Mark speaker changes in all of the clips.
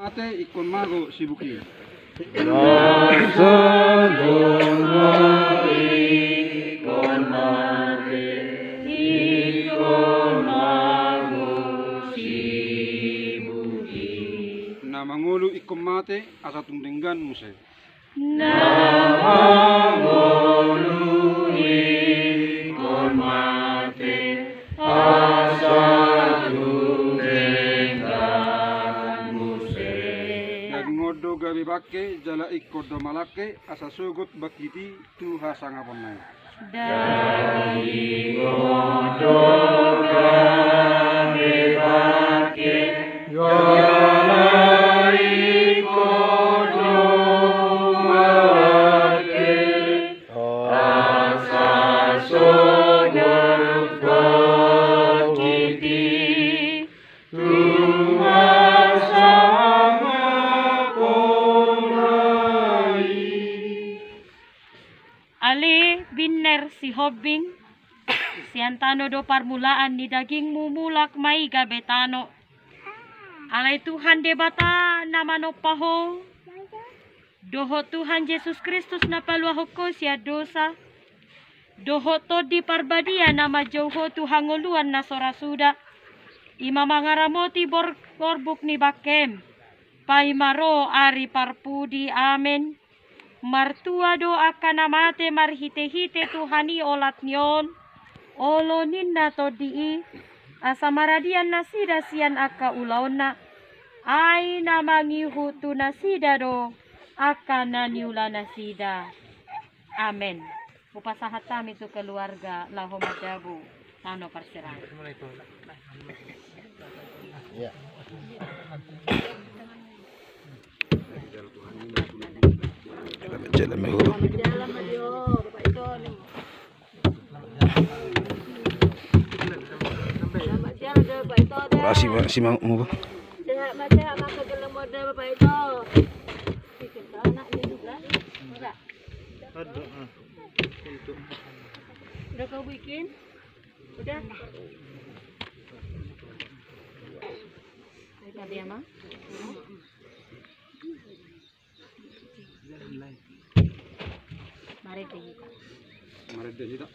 Speaker 1: ate ikon mago sibuki. Na mangulu ikon mate asa tungtinggan muse. Ngodo gabi bakke jala ikodo malake asa sugut bakiti tuha sangaponai.
Speaker 2: Dari ngodo gabi bakke jala ikodo malake asa sugut bakiti
Speaker 3: Ali binner si Hobbing, si Antano do parmulaan ni daging mumulak may gabetano. Alay Tuhan debata namano paho. Doho Tuhan Yesus Kristus na paluaho ko siya dosa. Doho to di parbadia nama jauho Tuhan nguluan na sorasuda. Ima mangaramoti borbuk ni bakem. Paimaro ari parpudi amen. Martua do akan namate marhite-hite Tuhani olat nyon. Olonin na to dii. Asa maradian nasida sian aka ulauna. Ay namangi hutu nasida do. Aka naniula nasida. Amen. Upasahat kami to keluarga laho madabu. Ano parserang.
Speaker 4: Ya. Jalan mehuru. Terima kasih Mang Mu.
Speaker 3: Udah kau bikin? Udah. Tadi ya, Mang? Mari dehita.
Speaker 1: Mari dehita.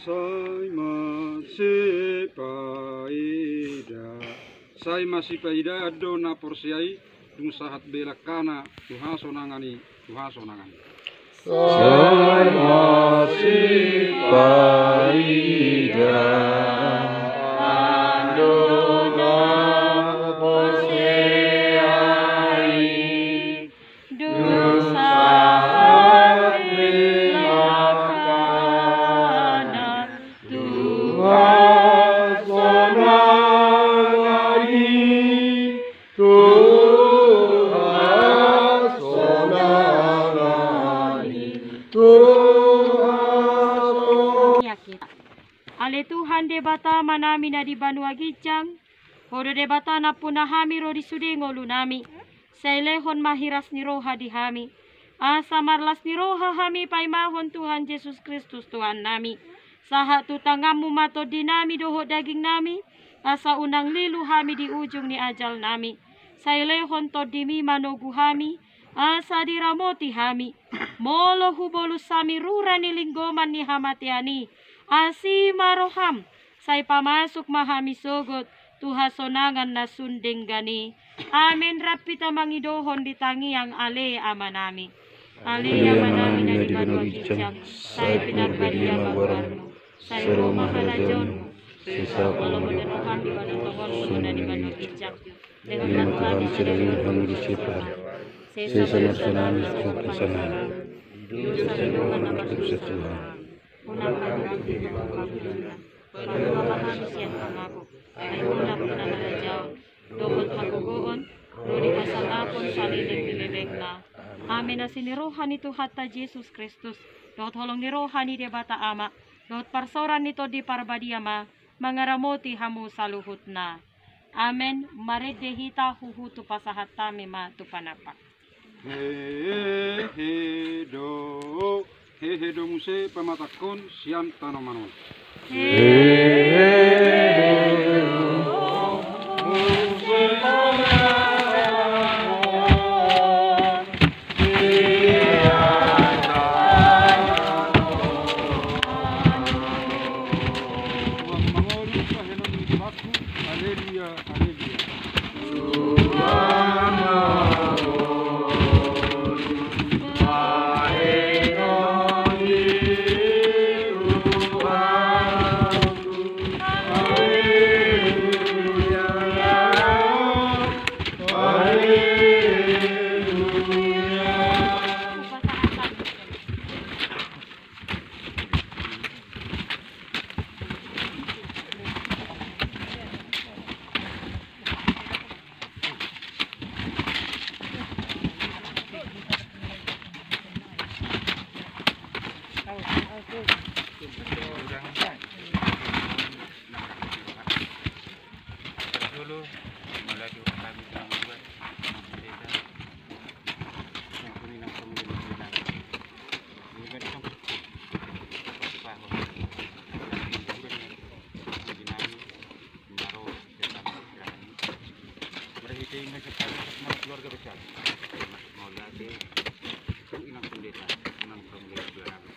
Speaker 1: Sai masih paida. Sai masih paida ado na porsiai dung sahat belakana Tuhan sonangani.
Speaker 2: Sai masih paida.
Speaker 3: Ale Tuhan debata manami na di banua gijang. Hodo debata na punahami ro di sudengo lunami. Sailehon mahiras ni roha di hami. Asa marlas ni roha hami paimahon Tuhan Yesus Kristus Tuhan nami. Saha tu tangamu mato dinami doho daging nami. Asa unang lilu hami di ujung ni ajal nami. Sailehon to dimi manogu hami. Asa diramoti hami. Molo hubolu sami rura ni linggoman ni hamatiani. Asi maroham. Say pamasok mahami sogot. Tuha sonangan na sundeng gani. Amen rapita mangidohon di tangiang ale amanami. Ale amanami na di banwagijang. Say pinagbadia magwarno. Say rumahalajon mo. Sisa kalau menenuhan di banwagijang muna di banwagijang. Dengan Tuhan sinabi kami disipar. Sisa nasunami sa kasanan. Diyos sa luman na masusuhan. Unang pagkakit ng pagkakit. Pagkakit siya pangako. Ay unang pananalajaw. Dokot hagugoon. Luli kasalapon sa lilig na. Amin na siniruhan ni Tuhan ta Jesus Kristus. Dokot holong niruhan ni debata ama. Dokot parsoran nito di parabadiama. Mangaramoti hamu sa luhut na. Amen. Maredehita huhutu pasahat tami matupanapak.
Speaker 1: Hehedo muse pamatakon sian tanomanon.
Speaker 2: Hehedo muse pamatakon
Speaker 4: dulu mulai di kami dengan membuat desa yang kami nak kemudian kita ini kan itu bahwa dinami menaruh dalam berani berhitung dengan semua keluarga besar mau lagi itu inang pendeta inang pendeta berani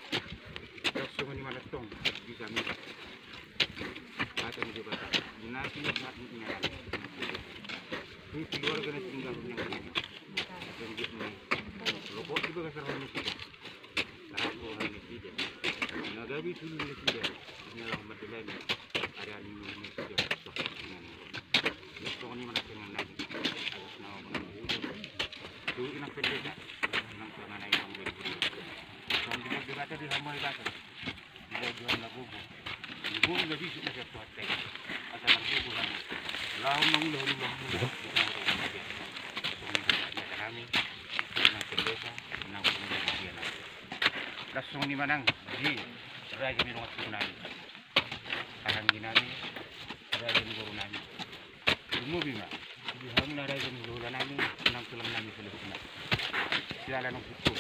Speaker 4: terus semua ni mana tong di kami kata ni juga dinasti saat ini ini keluarga ni tinggal yang ini dan dia ni lokok juga kasar orang ini karena orang ini tidak nagabi dulu ini tidak ini lah masalah ni ada ini tidak dengan lokok ni mana dengan lagi atas nama itu inang pendeta inang mana yang boleh kalau dia berkata di hamba berkata dia jual lagu ibu nggak bisa macam buat teh asal ibu kan lalu mengulang kami menang desa menang kemudian langsung ni manang di raja ni rumah tsunami akan dinami raja ni baru nami semua bima di hamna raja ni baru nami menang tulang nami selesai sila nang putu